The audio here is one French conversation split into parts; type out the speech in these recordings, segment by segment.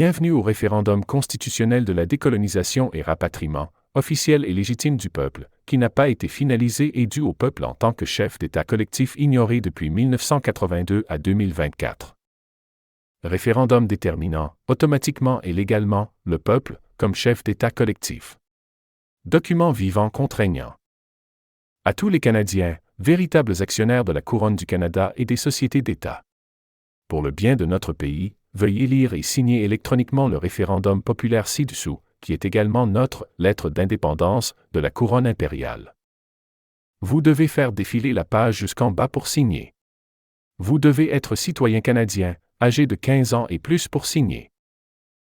Bienvenue au référendum constitutionnel de la décolonisation et rapatriement, officiel et légitime du peuple, qui n'a pas été finalisé et dû au peuple en tant que chef d'État collectif ignoré depuis 1982 à 2024. Référendum déterminant, automatiquement et légalement, le peuple, comme chef d'État collectif. Document vivant contraignant. À tous les Canadiens, véritables actionnaires de la Couronne du Canada et des sociétés d'État. Pour le bien de notre pays, veuillez lire et signer électroniquement le référendum populaire ci-dessous, qui est également notre lettre d'indépendance de la Couronne impériale. Vous devez faire défiler la page jusqu'en bas pour signer. Vous devez être citoyen canadien, âgé de 15 ans et plus pour signer.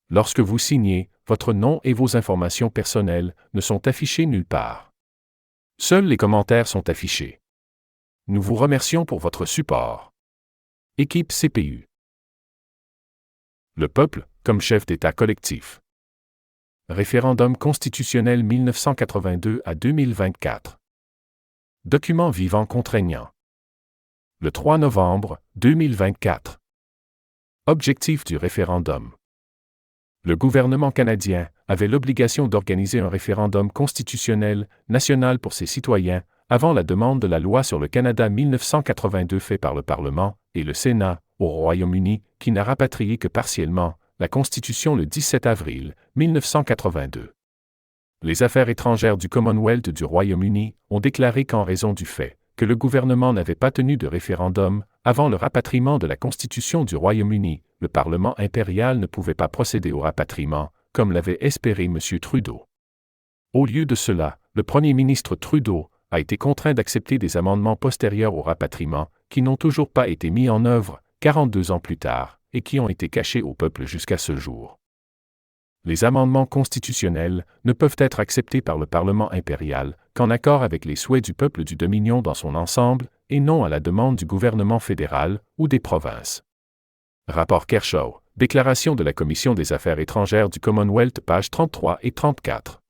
Lorsque vous signez, votre nom et vos informations personnelles ne sont affichés nulle part. Seuls les commentaires sont affichés. Nous vous remercions pour votre support. Équipe CPU. Le peuple, comme chef d'État collectif. Référendum constitutionnel 1982 à 2024. Document vivant contraignant. Le 3 novembre 2024. Objectif du référendum. Le gouvernement canadien avait l'obligation d'organiser un référendum constitutionnel national pour ses citoyens avant la demande de la loi sur le Canada 1982 fait par le Parlement et le Sénat au Royaume-Uni, qui n'a rapatrié que partiellement la Constitution le 17 avril 1982. Les affaires étrangères du Commonwealth du Royaume-Uni ont déclaré qu'en raison du fait que le gouvernement n'avait pas tenu de référendum avant le rapatriement de la Constitution du Royaume-Uni, le Parlement impérial ne pouvait pas procéder au rapatriement, comme l'avait espéré M. Trudeau. Au lieu de cela, le premier ministre Trudeau a été contraint d'accepter des amendements postérieurs au rapatriement, qui n'ont toujours pas été mis en œuvre 42 ans plus tard, et qui ont été cachés au peuple jusqu'à ce jour. Les amendements constitutionnels ne peuvent être acceptés par le Parlement impérial qu'en accord avec les souhaits du peuple du Dominion dans son ensemble, et non à la demande du gouvernement fédéral ou des provinces. Rapport Kershaw, Déclaration de la Commission des Affaires étrangères du Commonwealth, pages 33 et 34.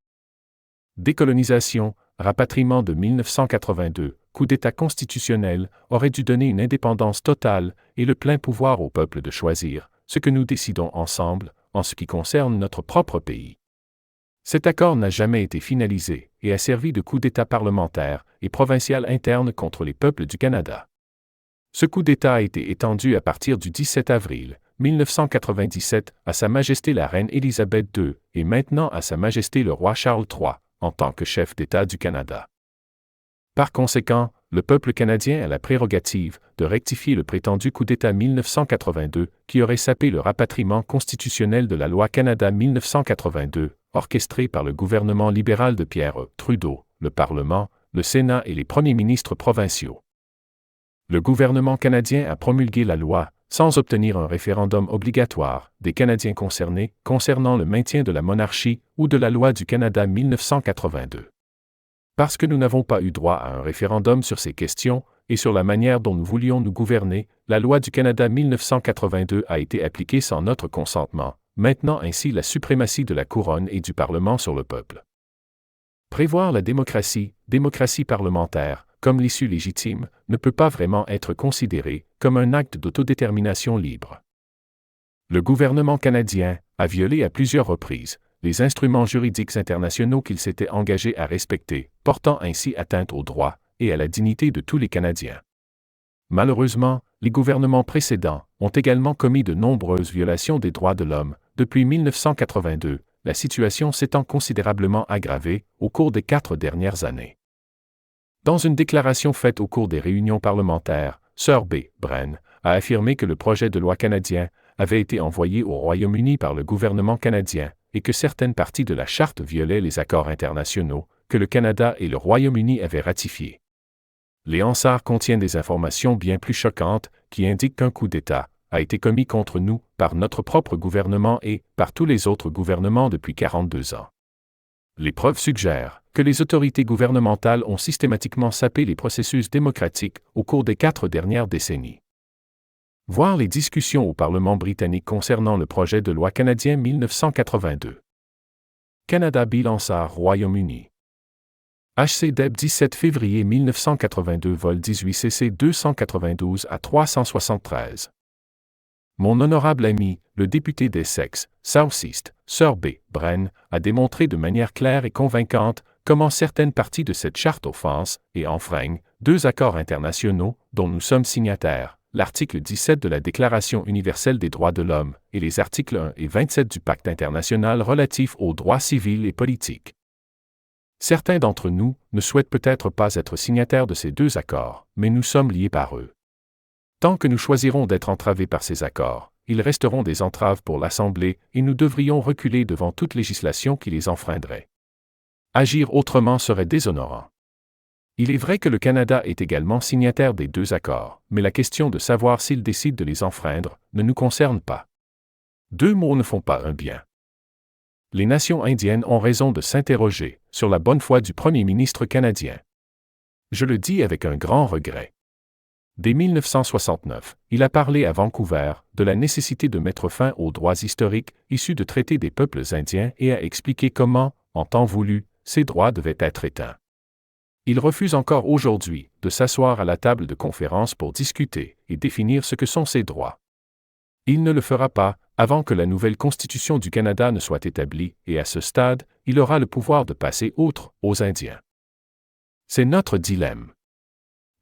Décolonisation, rapatriement de 1982, coup d'État constitutionnel, aurait dû donner une indépendance totale et le plein pouvoir au peuple de choisir ce que nous décidons ensemble, en ce qui concerne notre propre pays. Cet accord n'a jamais été finalisé et a servi de coup d'État parlementaire et provincial interne contre les peuples du Canada. Ce coup d'État a été étendu à partir du 17 avril 1997 à Sa Majesté la Reine Élisabeth II et maintenant à Sa Majesté le Roi Charles III, en tant que chef d'État du Canada. Par conséquent, le peuple canadien a la prérogative de rectifier le prétendu coup d'État 1982 qui aurait sapé le rapatriement constitutionnel de la loi Canada 1982, orchestré par le gouvernement libéral de Pierre Trudeau, le Parlement, le Sénat et les premiers ministres provinciaux. Le gouvernement canadien a promulgué la loi, sans obtenir un référendum obligatoire des Canadiens concernés concernant le maintien de la monarchie ou de la loi du Canada 1982. Parce que nous n'avons pas eu droit à un référendum sur ces questions et sur la manière dont nous voulions nous gouverner, la loi du Canada 1982 a été appliquée sans notre consentement, maintenant ainsi la suprématie de la Couronne et du Parlement sur le peuple. Prévoir la démocratie parlementaire, comme l'issue légitime, ne peut pas vraiment être considéré comme un acte d'autodétermination libre. Le gouvernement canadien a violé à plusieurs reprises les instruments juridiques internationaux qu'il s'était engagé à respecter, portant ainsi atteinte aux droits et à la dignité de tous les Canadiens. Malheureusement, les gouvernements précédents ont également commis de nombreuses violations des droits de l'homme. Depuis 1982, la situation s'étant considérablement aggravée au cours des 4 dernières années. Dans une déclaration faite au cours des réunions parlementaires, Sir B. Bren a affirmé que le projet de loi canadien avait été envoyé au Royaume-Uni par le gouvernement canadien et que certaines parties de la Charte violaient les accords internationaux que le Canada et le Royaume-Uni avaient ratifiés. Les Hansard contiennent des informations bien plus choquantes qui indiquent qu'un coup d'État a été commis contre nous par notre propre gouvernement et par tous les autres gouvernements depuis 42 ans. Les preuves suggèrent que les autorités gouvernementales ont systématiquement sapé les processus démocratiques au cours des 4 dernières décennies. Voir les discussions au Parlement britannique concernant le projet de loi canadien 1982. Canada Bill Hansard, Royaume-Uni. HC-DEB 17 février 1982 vol 18 CC 292 à 373. Mon honorable ami, le député d'Essex, South-East, Sir B. Bren, a démontré de manière claire et convaincante comment certaines parties de cette charte offensent et enfreignent 2 accords internationaux dont nous sommes signataires, l'article 17 de la Déclaration universelle des droits de l'homme et les articles 1 et 27 du Pacte international relatif aux droits civils et politiques. Certains d'entre nous ne souhaitent peut-être pas être signataires de ces 2 accords, mais nous sommes liés par eux. Tant que nous choisirons d'être entravés par ces accords, ils resteront des entraves pour l'Assemblée et nous devrions reculer devant toute législation qui les enfreindrait. Agir autrement serait déshonorant. Il est vrai que le Canada est également signataire des 2 accords, mais la question de savoir s'il décide de les enfreindre ne nous concerne pas. 2 mots ne font pas un bien. Les nations indiennes ont raison de s'interroger sur la bonne foi du premier ministre canadien. Je le dis avec un grand regret. Dès 1969, il a parlé à Vancouver de la nécessité de mettre fin aux droits historiques issus de traités des peuples indiens et a expliqué comment, en temps voulu, ces droits devaient être éteints. Il refuse encore aujourd'hui de s'asseoir à la table de conférence pour discuter et définir ce que sont ces droits. Il ne le fera pas avant que la nouvelle Constitution du Canada ne soit établie et à ce stade, il aura le pouvoir de passer outre aux Indiens. C'est notre dilemme.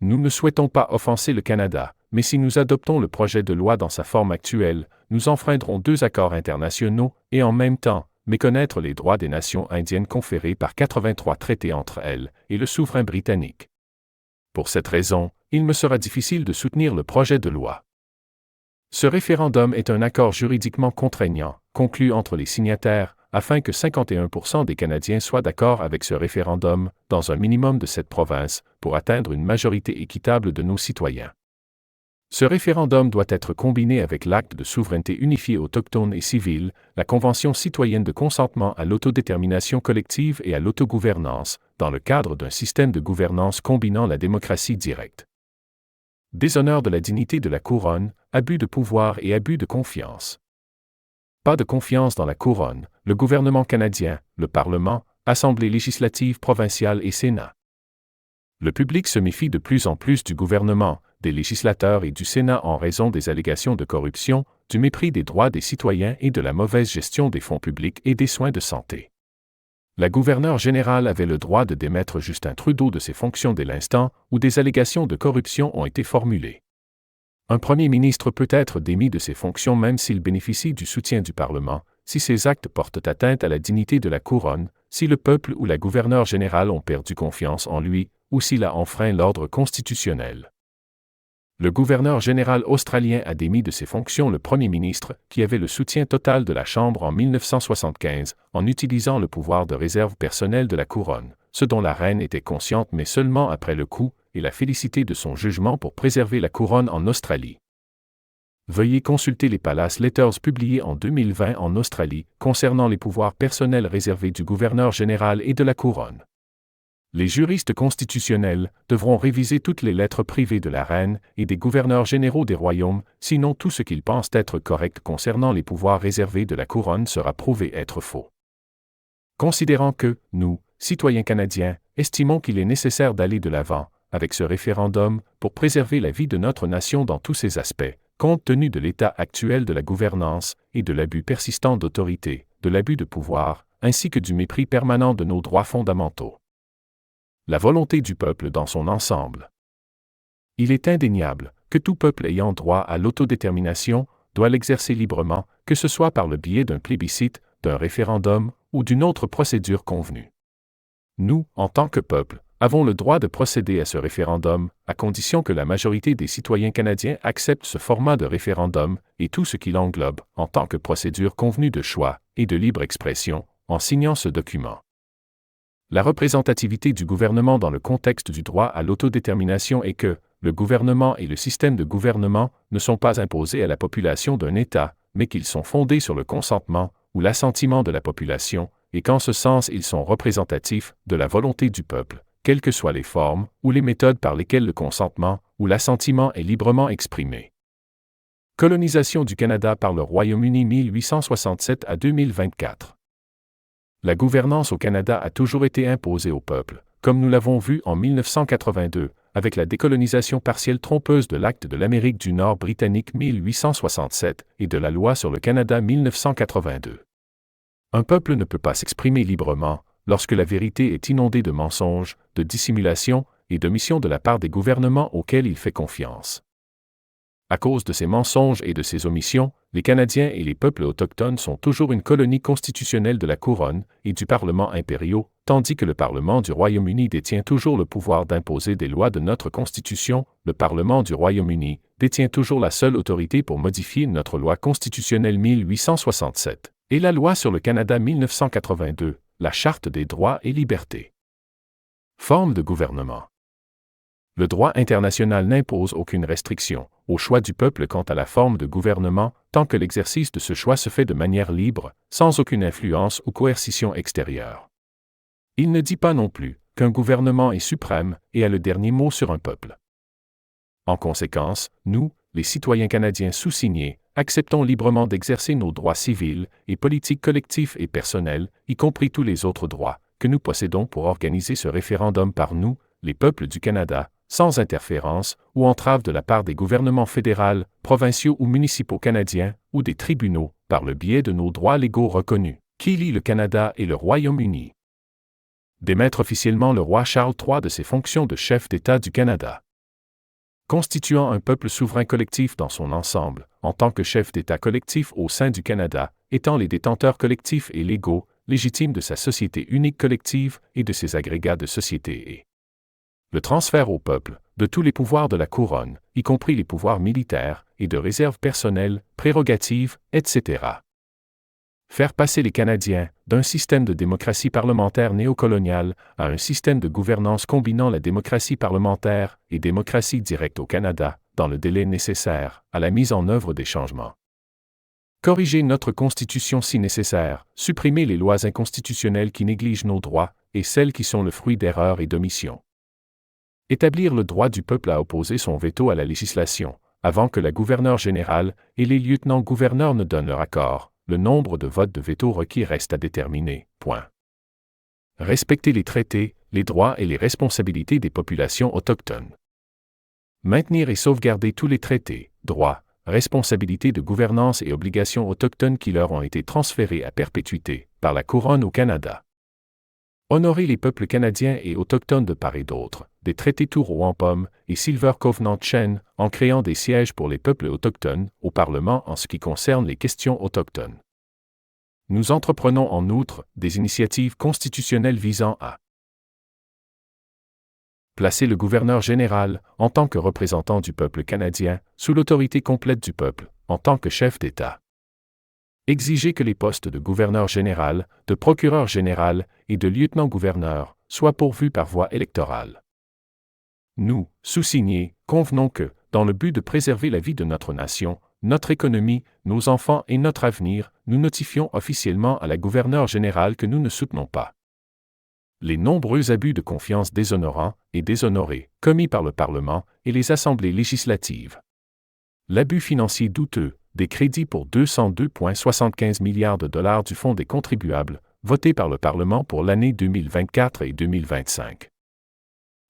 Nous ne souhaitons pas offenser le Canada, mais si nous adoptons le projet de loi dans sa forme actuelle, nous enfreindrons 2 accords internationaux et en même temps, méconnaître les droits des nations indiennes conférés par 83 traités entre elles et le souverain britannique. Pour cette raison, il me sera difficile de soutenir le projet de loi. Ce référendum est un accord juridiquement contraignant, conclu entre les signataires, afin que 51% des Canadiens soient d'accord avec ce référendum, dans un minimum de cette province, pour atteindre une majorité équitable de nos citoyens. Ce référendum doit être combiné avec l'acte de souveraineté unifiée autochtone et civile, la Convention citoyenne de consentement à l'autodétermination collective et à l'autogouvernance, dans le cadre d'un système de gouvernance combinant la démocratie directe. Déshonneur de la dignité de la couronne, abus de pouvoir et abus de confiance. Pas de confiance dans la couronne, le gouvernement canadien, le Parlement, Assemblée législative provinciale et Sénat. Le public se méfie de plus en plus du gouvernement, des législateurs et du Sénat en raison des allégations de corruption, du mépris des droits des citoyens et de la mauvaise gestion des fonds publics et des soins de santé. La gouverneure générale avait le droit de démettre Justin Trudeau de ses fonctions dès l'instant où des allégations de corruption ont été formulées. Un premier ministre peut être démis de ses fonctions même s'il bénéficie du soutien du Parlement, si ses actes portent atteinte à la dignité de la couronne, si le peuple ou la gouverneure générale ont perdu confiance en lui, ou s'il a enfreint l'ordre constitutionnel. Le gouverneur général australien a démis de ses fonctions le premier ministre, qui avait le soutien total de la Chambre en 1975, en utilisant le pouvoir de réserve personnelle de la couronne, ce dont la reine était consciente mais seulement après le coup, et la félicité de son jugement pour préserver la couronne en Australie. Veuillez consulter les Palace Letters publiés en 2020 en Australie, concernant les pouvoirs personnels réservés du gouverneur général et de la couronne. Les juristes constitutionnels devront réviser toutes les lettres privées de la reine et des gouverneurs généraux des royaumes, sinon tout ce qu'ils pensent être correct concernant les pouvoirs réservés de la couronne sera prouvé être faux. Considérant que, nous, citoyens canadiens, estimons qu'il est nécessaire d'aller de l'avant avec ce référendum pour préserver la vie de notre nation dans tous ses aspects, compte tenu de l'état actuel de la gouvernance et de l'abus persistant d'autorité, de l'abus de pouvoir, ainsi que du mépris permanent de nos droits fondamentaux. La volonté du peuple dans son ensemble. Il est indéniable que tout peuple ayant droit à l'autodétermination doit l'exercer librement, que ce soit par le biais d'un plébiscite, d'un référendum ou d'une autre procédure convenue. Nous, en tant que peuple, avons le droit de procéder à ce référendum, à condition que la majorité des citoyens canadiens acceptent ce format de référendum et tout ce qui l'englobe, en tant que procédure convenue de choix et de libre expression, en signant ce document. La représentativité du gouvernement dans le contexte du droit à l'autodétermination est que le gouvernement et le système de gouvernement ne sont pas imposés à la population d'un État, mais qu'ils sont fondés sur le consentement ou l'assentiment de la population, et qu'en ce sens ils sont représentatifs de la volonté du peuple, quelles que soient les formes ou les méthodes par lesquelles le consentement ou l'assentiment est librement exprimé. Colonisation du Canada par le Royaume-Uni 1867 à 2024. La gouvernance au Canada a toujours été imposée au peuple, comme nous l'avons vu en 1982, avec la décolonisation partielle trompeuse de l'Acte de l'Amérique du Nord britannique 1867 et de la Loi sur le Canada 1982. Un peuple ne peut pas s'exprimer librement lorsque la vérité est inondée de mensonges, de dissimulation et d'omissions de la part des gouvernements auxquels il fait confiance. À cause de ces mensonges et de ces omissions, les Canadiens et les peuples autochtones sont toujours une colonie constitutionnelle de la Couronne et du Parlement impériaux, tandis que le Parlement du Royaume-Uni détient toujours le pouvoir d'imposer des lois de notre Constitution. Le Parlement du Royaume-Uni détient toujours la seule autorité pour modifier notre loi constitutionnelle 1867 et la loi sur le Canada 1982, la Charte des droits et libertés. Forme de gouvernement. Le droit international n'impose aucune restriction au choix du peuple quant à la forme de gouvernement, tant que l'exercice de ce choix se fait de manière libre, sans aucune influence ou coercition extérieure. Il ne dit pas non plus qu'un gouvernement est suprême et a le dernier mot sur un peuple. En conséquence, nous, les citoyens canadiens sous-signés, acceptons librement d'exercer nos droits civils et politiques collectifs et personnels, y compris tous les autres droits, que nous possédons pour organiser ce référendum par nous, les peuples du Canada, sans interférence ou entrave de la part des gouvernements fédéraux, provinciaux ou municipaux canadiens, ou des tribunaux, par le biais de nos droits légaux reconnus, qui lient le Canada et le Royaume-Uni. Démettre officiellement le roi Charles III de ses fonctions de chef d'État du Canada. Constituant un peuple souverain collectif dans son ensemble, en tant que chef d'État collectif au sein du Canada, étant les détenteurs collectifs et légaux, légitimes de sa société unique collective et de ses agrégats de société et le transfert au peuple de tous les pouvoirs de la couronne, y compris les pouvoirs militaires et de réserves personnelles, prérogatives, etc. Faire passer les Canadiens d'un système de démocratie parlementaire néocoloniale à un système de gouvernance combinant la démocratie parlementaire et démocratie directe au Canada, dans le délai nécessaire à la mise en œuvre des changements. Corriger notre Constitution si nécessaire, supprimer les lois inconstitutionnelles qui négligent nos droits et celles qui sont le fruit d'erreurs et d'omissions. Établir le droit du peuple à opposer son veto à la législation, avant que la gouverneure générale et les lieutenants-gouverneurs ne donnent leur accord. Le nombre de votes de veto requis reste à déterminer. Point. Respecter les traités, les droits et les responsabilités des populations autochtones. Maintenir et sauvegarder tous les traités, droits, responsabilités de gouvernance et obligations autochtones qui leur ont été transférés à perpétuité par la Couronne au Canada. Honorer les peuples canadiens et autochtones de part et d'autre, des traités Touro Wampum et Silver Covenant Chen, en créant des sièges pour les peuples autochtones au Parlement en ce qui concerne les questions autochtones. Nous entreprenons en outre des initiatives constitutionnelles visant à placer le gouverneur général, en tant que représentant du peuple canadien, sous l'autorité complète du peuple, en tant que chef d'État. Exiger que les postes de gouverneur général, de procureur général et de lieutenant-gouverneur soient pourvus par voie électorale. Nous, sous-signés, convenons que, dans le but de préserver la vie de notre nation, notre économie, nos enfants et notre avenir, nous notifions officiellement à la gouverneure générale que nous ne soutenons pas les nombreux abus de confiance déshonorants et déshonorés commis par le Parlement et les assemblées législatives. L'abus financier douteux des crédits pour 202,75 milliards de dollars du Fonds des contribuables, votés par le Parlement pour l'année 2024 et 2025.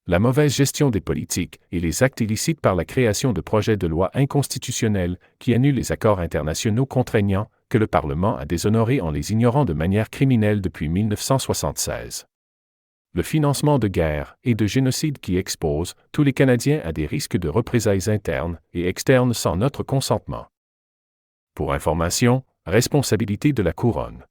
La mauvaise gestion des politiques et les actes illicites par la création de projets de loi inconstitutionnels qui annulent les accords internationaux contraignants que le Parlement a déshonorés en les ignorant de manière criminelle depuis 1976. Le financement de guerre et de génocide qui expose tous les Canadiens à des risques de représailles internes et externes sans notre consentement. Pour information, responsabilité de la Couronne.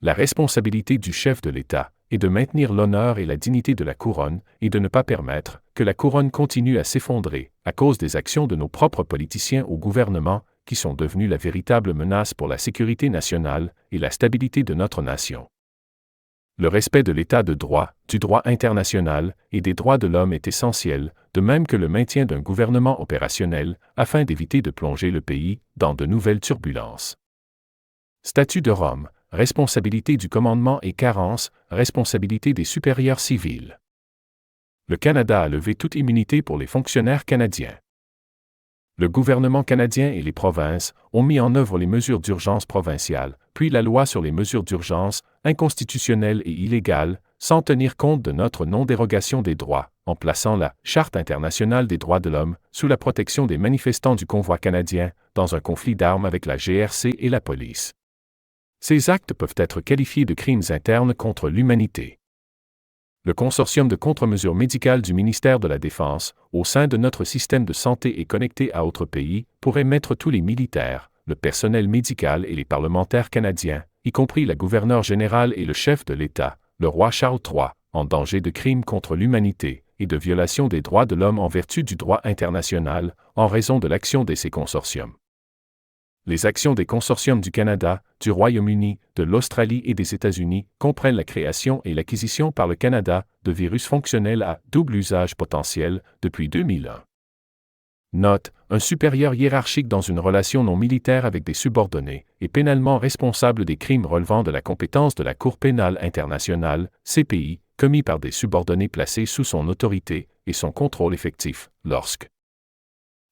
La responsabilité du chef de l'État est de maintenir l'honneur et la dignité de la Couronne et de ne pas permettre que la Couronne continue à s'effondrer à cause des actions de nos propres politiciens au gouvernement qui sont devenus la véritable menace pour la sécurité nationale et la stabilité de notre nation. Le respect de l'État de droit, du droit international et des droits de l'homme est essentiel, de même que le maintien d'un gouvernement opérationnel, afin d'éviter de plonger le pays dans de nouvelles turbulences. Statut de Rome, responsabilité du commandement et carence, responsabilité des supérieurs civils. Le Canada a levé toute immunité pour les fonctionnaires canadiens. Le gouvernement canadien et les provinces ont mis en œuvre les mesures d'urgence provinciales, puis la loi sur les mesures d'urgence, inconstitutionnelles et illégales, sans tenir compte de notre non-dérogation des droits, en plaçant la Charte internationale des droits de l'homme sous la protection des manifestants du convoi canadien dans un conflit d'armes avec la GRC et la police. Ces actes peuvent être qualifiés de crimes internes contre l'humanité. Le consortium de contre-mesures médicales du ministère de la Défense, au sein de notre système de santé et connecté à autres pays, pourrait mettre tous les militaires, le personnel médical et les parlementaires canadiens, y compris la gouverneure générale et le chef de l'État, le roi Charles III, en danger de crimes contre l'humanité et de violation des droits de l'homme en vertu du droit international, en raison de l'action de ces consortiums. Les actions des consortiums du Canada, du Royaume-Uni, de l'Australie et des États-Unis comprennent la création et l'acquisition par le Canada de virus fonctionnels à double usage potentiel depuis 2001. Note, un supérieur hiérarchique dans une relation non militaire avec des subordonnés est pénalement responsable des crimes relevant de la compétence de la Cour pénale internationale, CPI, commis par des subordonnés placés sous son autorité et son contrôle effectif, lorsque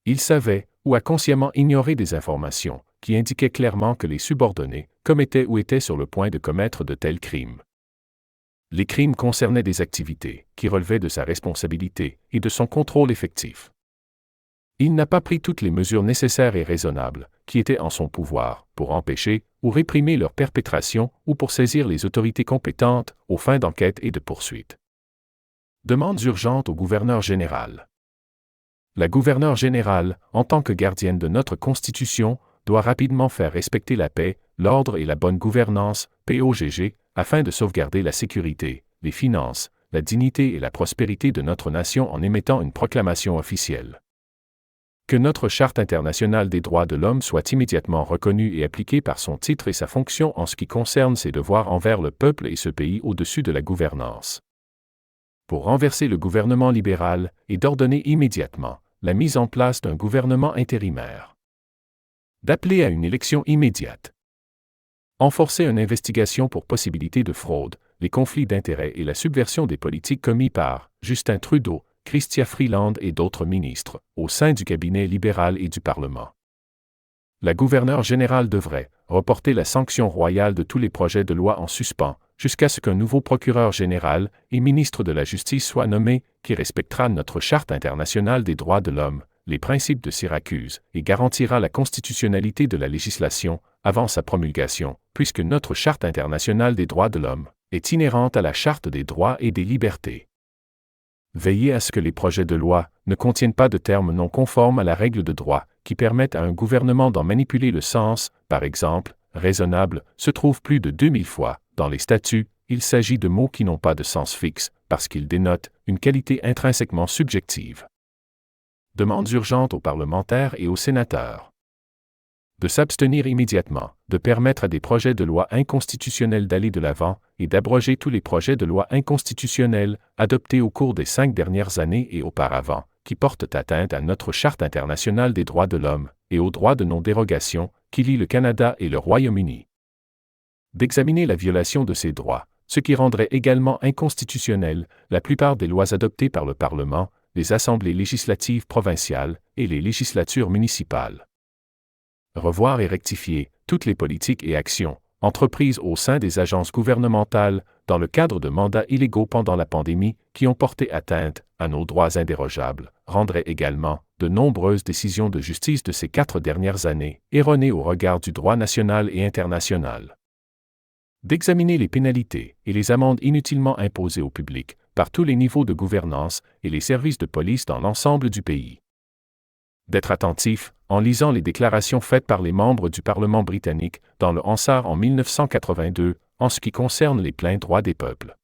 il savait ou a consciemment ignoré des informations qui indiquaient clairement que les subordonnés commettaient ou étaient sur le point de commettre de tels crimes. Les crimes concernaient des activités qui relevaient de sa responsabilité et de son contrôle effectif. Il n'a pas pris toutes les mesures nécessaires et raisonnables qui étaient en son pouvoir pour empêcher ou réprimer leur perpétration ou pour saisir les autorités compétentes aux fins d'enquête et de poursuite. Demandes urgentes au gouverneur général. La gouverneure générale, en tant que gardienne de notre Constitution, doit rapidement faire respecter la paix, l'ordre et la bonne gouvernance, POGG, afin de sauvegarder la sécurité, les finances, la dignité et la prospérité de notre nation en émettant une proclamation officielle. Que notre Charte internationale des droits de l'homme soit immédiatement reconnue et appliquée par son titre et sa fonction en ce qui concerne ses devoirs envers le peuple et ce pays au-dessus de la gouvernance. Pour renverser le gouvernement libéral et d'ordonner immédiatement la mise en place d'un gouvernement intérimaire. D'appeler à une élection immédiate. Enforcer une investigation pour possibilité de fraude, les conflits d'intérêts et la subversion des politiques commis par Justin Trudeau, Chrystia Freeland et d'autres ministres, au sein du cabinet libéral et du Parlement. La gouverneure générale devrait reporter la sanction royale de tous les projets de loi en suspens, jusqu'à ce qu'un nouveau procureur général et ministre de la Justice soit nommé, qui respectera notre Charte internationale des droits de l'homme, les principes de Syracuse, et garantira la constitutionnalité de la législation avant sa promulgation, puisque notre Charte internationale des droits de l'homme est inhérente à la Charte des droits et des libertés. Veillez à ce que les projets de loi ne contiennent pas de termes non conformes à la règle de droit qui permettent à un gouvernement d'en manipuler le sens, par exemple, raisonnable, se trouve plus de 2000 fois. Dans les statuts, il s'agit de mots qui n'ont pas de sens fixe, parce qu'ils dénotent une qualité intrinsèquement subjective. Demandes urgentes aux parlementaires et aux sénateurs. De s'abstenir immédiatement, de permettre à des projets de loi inconstitutionnels d'aller de l'avant et d'abroger tous les projets de loi inconstitutionnels adoptés au cours des 5 dernières années et auparavant, qui portent atteinte à notre Charte internationale des droits de l'homme et aux droits de non-dérogation qui lient le Canada et le Royaume-Uni. D'examiner la violation de ces droits, ce qui rendrait également inconstitutionnelle la plupart des lois adoptées par le Parlement, les assemblées législatives provinciales et les législatures municipales. Revoir et rectifier toutes les politiques et actions entreprises au sein des agences gouvernementales dans le cadre de mandats illégaux pendant la pandémie qui ont porté atteinte à nos droits indérogeables, rendrait également de nombreuses décisions de justice de ces 4 dernières années erronées au regard du droit national et international. D'examiner les pénalités et les amendes inutilement imposées au public par tous les niveaux de gouvernance et les services de police dans l'ensemble du pays. D'être attentif, en lisant les déclarations faites par les membres du Parlement britannique dans le Hansard en 1982, en ce qui concerne les pleins droits des peuples.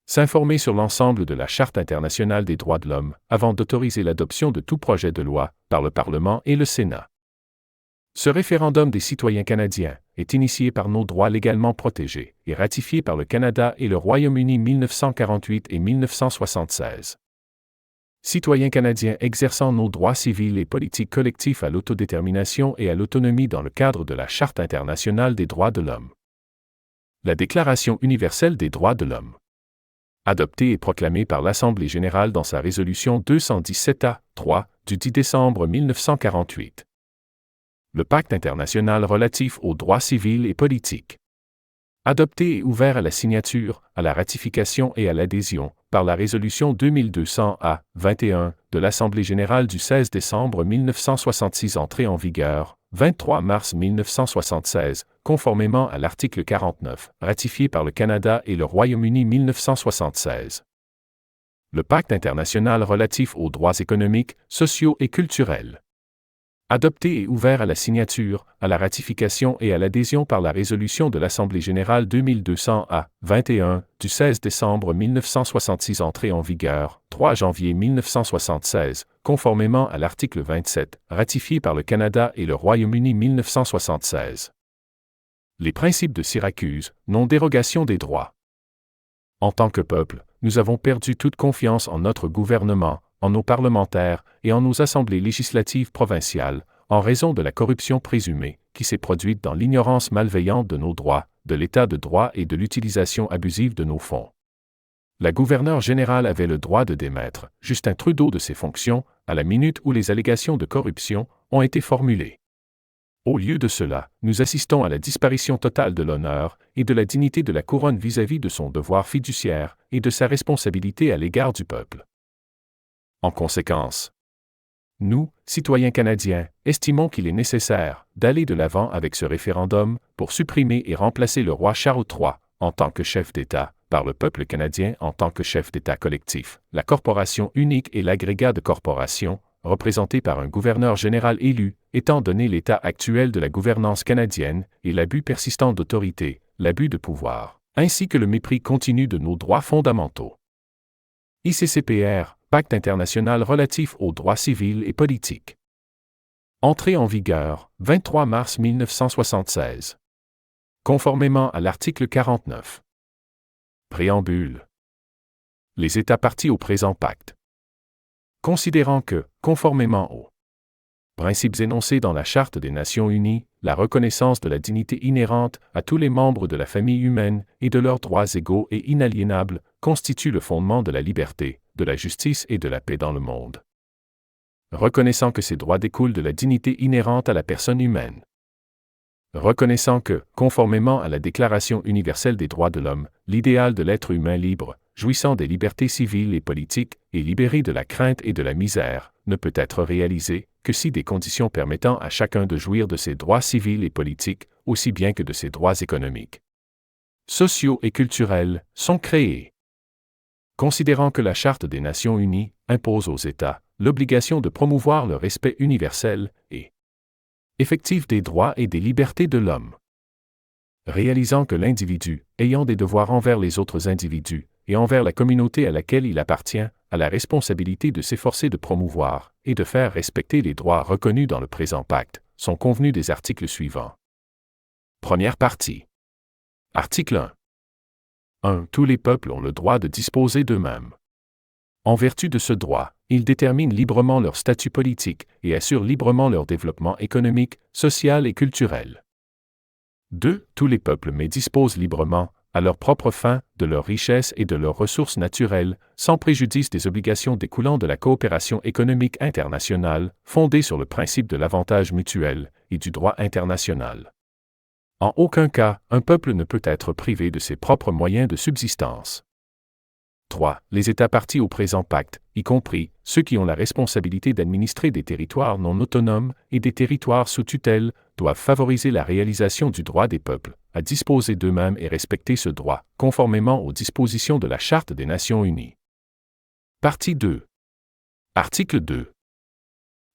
S'informer sur l'ensemble de la Charte internationale des droits de l'homme avant d'autoriser l'adoption de tout projet de loi par le Parlement et le Sénat. Ce référendum des citoyens canadiens est initié par nos droits légalement protégés et ratifié par le Canada et le Royaume-Uni 1948 et 1976. Citoyens canadiens exerçant nos droits civils et politiques collectifs à l'autodétermination et à l'autonomie dans le cadre de la Charte internationale des droits de l'homme. La Déclaration universelle des droits de l'homme. Adoptée et proclamée par l'Assemblée générale dans sa résolution 217A-3 du 10 décembre 1948. Le Pacte international relatif aux droits civils et politiques. Adopté et ouvert à la signature, à la ratification et à l'adhésion, par la résolution 2200-A-21 de l'Assemblée générale du 16 décembre 1966 entrée en vigueur, 23 mars 1976, conformément à l'article 49, ratifié par le Canada et le Royaume-Uni 1976. Le Pacte international relatif aux droits économiques, sociaux et culturels. Adopté et ouvert à la signature, à la ratification et à l'adhésion par la résolution de l'Assemblée générale 2200-A-21 du 16 décembre 1966 entrée en vigueur, 3 janvier 1976, conformément à l'article 27, ratifié par le Canada et le Royaume-Uni 1976. Les principes de Syracuse, non-dérogation des droits. En tant que peuple, nous avons perdu toute confiance en notre gouvernement, en nos parlementaires et en nos assemblées législatives provinciales, en raison de la corruption présumée, qui s'est produite dans l'ignorance malveillante de nos droits, de l'état de droit et de l'utilisation abusive de nos fonds. La gouverneure générale avait le droit de démettre Justin Trudeau de ses fonctions, à la minute où les allégations de corruption ont été formulées. Au lieu de cela, nous assistons à la disparition totale de l'honneur et de la dignité de la couronne vis-à-vis de son devoir fiduciaire et de sa responsabilité à l'égard du peuple. En conséquence, nous, citoyens canadiens, estimons qu'il est nécessaire d'aller de l'avant avec ce référendum pour supprimer et remplacer le roi Charles III en tant que chef d'État, par le peuple canadien en tant que chef d'État collectif, la corporation unique et l'agrégat de corporations, représentés par un gouverneur général élu, étant donné l'état actuel de la gouvernance canadienne et l'abus persistant d'autorité, l'abus de pouvoir, ainsi que le mépris continu de nos droits fondamentaux. ICCPR, Pacte international relatif aux droits civils et politiques. Entrée en vigueur, 23 mars 1976. Conformément à l'article 49. Préambule. Les États partis au présent pacte. Considérant que, conformément aux principes énoncés dans la Charte des Nations Unies, la reconnaissance de la dignité inhérente à tous les membres de la famille humaine et de leurs droits égaux et inaliénables constitue le fondement de la liberté, de la justice et de la paix dans le monde. Reconnaissant que ces droits découlent de la dignité inhérente à la personne humaine. Reconnaissant que, conformément à la Déclaration universelle des droits de l'homme, l'idéal de l'être humain libre, jouissant des libertés civiles et politiques, et libéré de la crainte et de la misère, ne peut être réalisé que si des conditions permettant à chacun de jouir de ses droits civils et politiques, aussi bien que de ses droits économiques, sociaux et culturels, sont créées. Considérant que la Charte des Nations Unies impose aux États l'obligation de promouvoir le respect universel et effectif des droits et des libertés de l'homme. Réalisant que l'individu, ayant des devoirs envers les autres individus et envers la communauté à laquelle il appartient, a la responsabilité de s'efforcer de promouvoir et de faire respecter les droits reconnus dans le présent pacte, sont convenus des articles suivants. Première partie. Article 1. 1. Tous les peuples ont le droit de disposer d'eux-mêmes. En vertu de ce droit, ils déterminent librement leur statut politique et assurent librement leur développement économique, social et culturel. 2. Tous les peuples mais disposent librement, à leur propre fin, de leurs richesses et de leurs ressources naturelles, sans préjudice des obligations découlant de la coopération économique internationale, fondée sur le principe de l'avantage mutuel et du droit international. En aucun cas, un peuple ne peut être privé de ses propres moyens de subsistance. 3. Les États partis au présent pacte, y compris ceux qui ont la responsabilité d'administrer des territoires non autonomes et des territoires sous tutelle, doivent favoriser la réalisation du droit des peuples à disposer d'eux-mêmes et respecter ce droit, conformément aux dispositions de la Charte des Nations Unies. Partie 2. Article 2.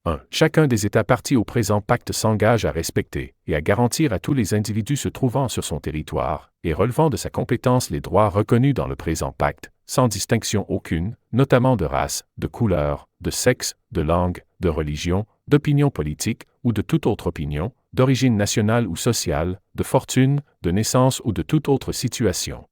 1. Chacun des États partis au présent pacte s'engage à respecter et à garantir à tous les individus se trouvant sur son territoire et relevant de sa compétence les droits reconnus dans le présent pacte, sans distinction aucune, notamment de race, de couleur, de sexe, de langue, de religion, d'opinion politique ou de toute autre opinion, d'origine nationale ou sociale, de fortune, de naissance ou de toute autre situation.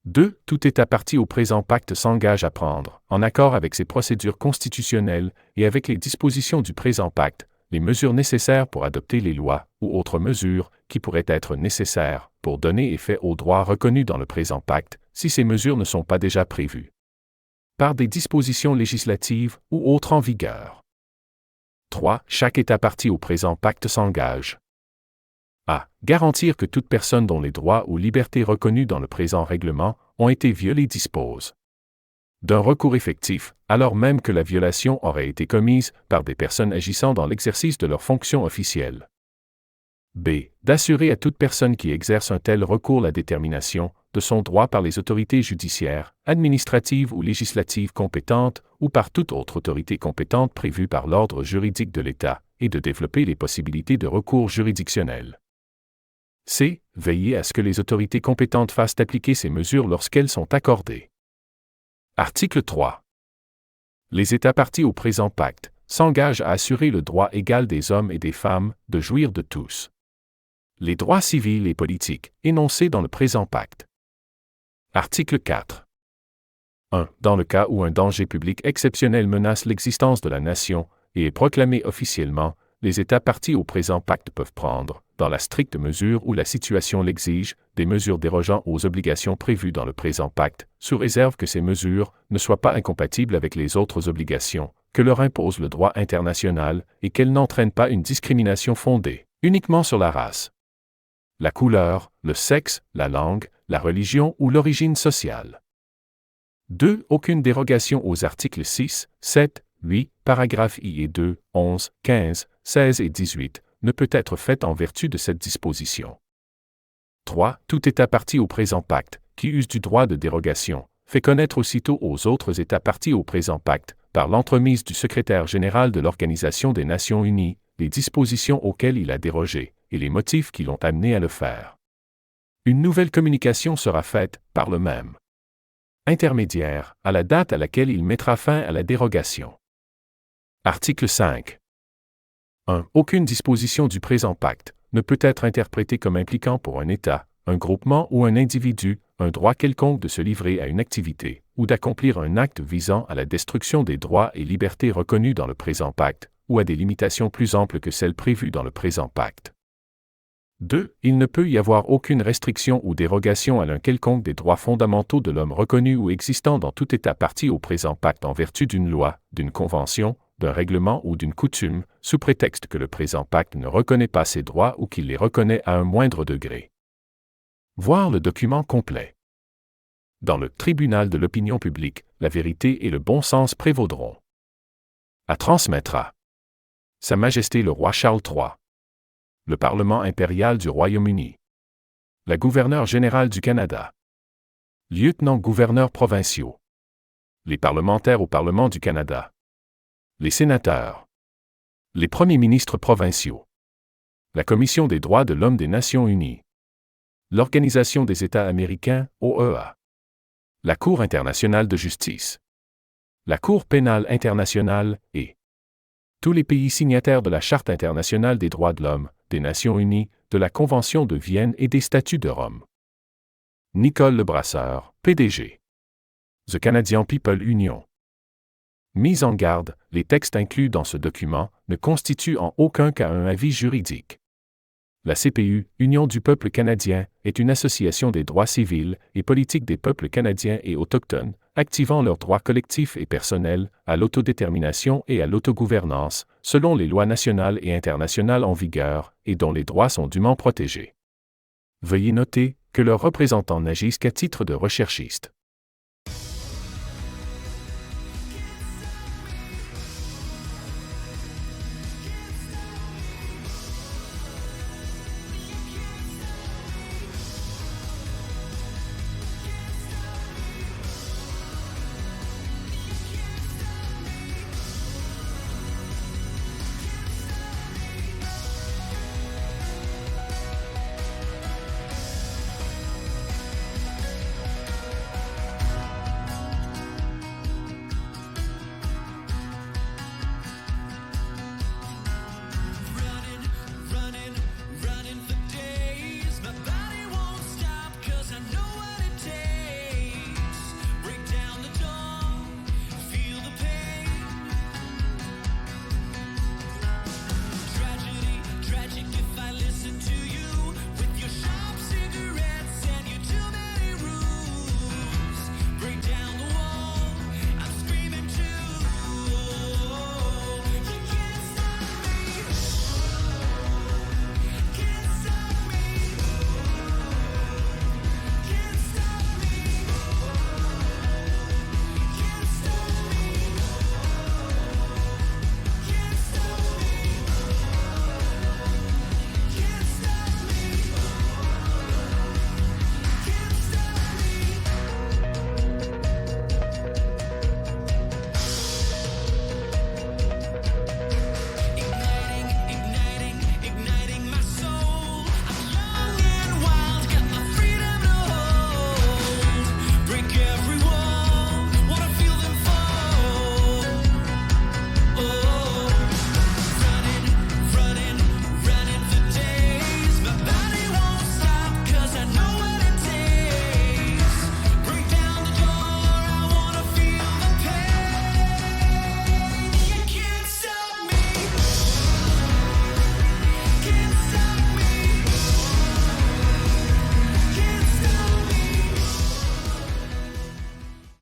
2. Tout État parti au présent pacte s'engage à prendre, en accord avec ses procédures constitutionnelles et avec les dispositions du présent pacte, les mesures nécessaires pour adopter les lois ou autres mesures qui pourraient être nécessaires pour donner effet aux droits reconnus dans le présent pacte, si ces mesures ne sont pas déjà prévues par des dispositions législatives ou autres en vigueur. 3. Chaque État parti au présent pacte s'engage A. Garantir que toute personne dont les droits ou libertés reconnus dans le présent règlement ont été violés dispose d'un recours effectif, alors même que la violation aurait été commise par des personnes agissant dans l'exercice de leurs fonctions officielles. B. D'assurer à toute personne qui exerce un tel recours la détermination de son droit par les autorités judiciaires, administratives ou législatives compétentes ou par toute autre autorité compétente prévue par l'ordre juridique de l'État, et de développer les possibilités de recours juridictionnel. C. Veiller à ce que les autorités compétentes fassent appliquer ces mesures lorsqu'elles sont accordées. Article 3. Les États partis au présent pacte s'engagent à assurer le droit égal des hommes et des femmes de jouir de tous les droits civils et politiques énoncés dans le présent pacte. Article 4. 1. Dans le cas où un danger public exceptionnel menace l'existence de la nation et est proclamé officiellement, les États partis au présent pacte peuvent prendre, dans la stricte mesure où la situation l'exige, des mesures dérogeant aux obligations prévues dans le présent pacte, sous réserve que ces mesures ne soient pas incompatibles avec les autres obligations que leur impose le droit international et qu'elles n'entraînent pas une discrimination fondée uniquement sur la race, la couleur, le sexe, la langue, la religion ou l'origine sociale. 2. Aucune dérogation aux articles 6, 7, 8, paragraphes I et 2, 11, 15, 16 et 18 ne peut être faite en vertu de cette disposition. 3. Tout État parti au présent pacte, qui use du droit de dérogation, fait connaître aussitôt aux autres États partis au présent pacte, par l'entremise du secrétaire général de l'Organisation des Nations Unies, les dispositions auxquelles il a dérogé, et les motifs qui l'ont amené à le faire. Une nouvelle communication sera faite, par le même intermédiaire, à la date à laquelle il mettra fin à la dérogation. Article 5. 1. Aucune disposition du présent pacte ne peut être interprétée comme impliquant pour un État, un groupement ou un individu, un droit quelconque de se livrer à une activité, ou d'accomplir un acte visant à la destruction des droits et libertés reconnus dans le présent pacte, ou à des limitations plus amples que celles prévues dans le présent pacte. 2. Il ne peut y avoir aucune restriction ou dérogation à l'un quelconque des droits fondamentaux de l'homme reconnus ou existants dans tout État parti au présent pacte en vertu d'une loi, d'une convention, d'un règlement ou d'une coutume, sous prétexte que le présent pacte ne reconnaît pas ces droits ou qu'il les reconnaît à un moindre degré. Voir le document complet. Dans le tribunal de l'opinion publique, la vérité et le bon sens prévaudront. À transmettre à Sa Majesté le roi Charles III, le Parlement impérial du Royaume-Uni, la gouverneure générale du Canada, lieutenant-gouverneurs provinciaux, les parlementaires au Parlement du Canada, les sénateurs, les premiers ministres provinciaux, la Commission des droits de l'homme des Nations unies, l'Organisation des États américains, OEA, la Cour internationale de justice, la Cour pénale internationale et tous les pays signataires de la Charte internationale des droits de l'homme, des Nations unies, de la Convention de Vienne et des Statuts de Rome. Nicole Lebrasseur, PDG. The Canadian People Union. Mise en garde, les textes inclus dans ce document ne constituent en aucun cas un avis juridique. La CPU, Union du peuple canadien, est une association des droits civils et politiques des peuples canadiens et autochtones, activant leurs droits collectifs et personnels à l'autodétermination et à l'autogouvernance, selon les lois nationales et internationales en vigueur, et dont les droits sont dûment protégés. Veuillez noter que leurs représentants n'agissent qu'à titre de recherchistes.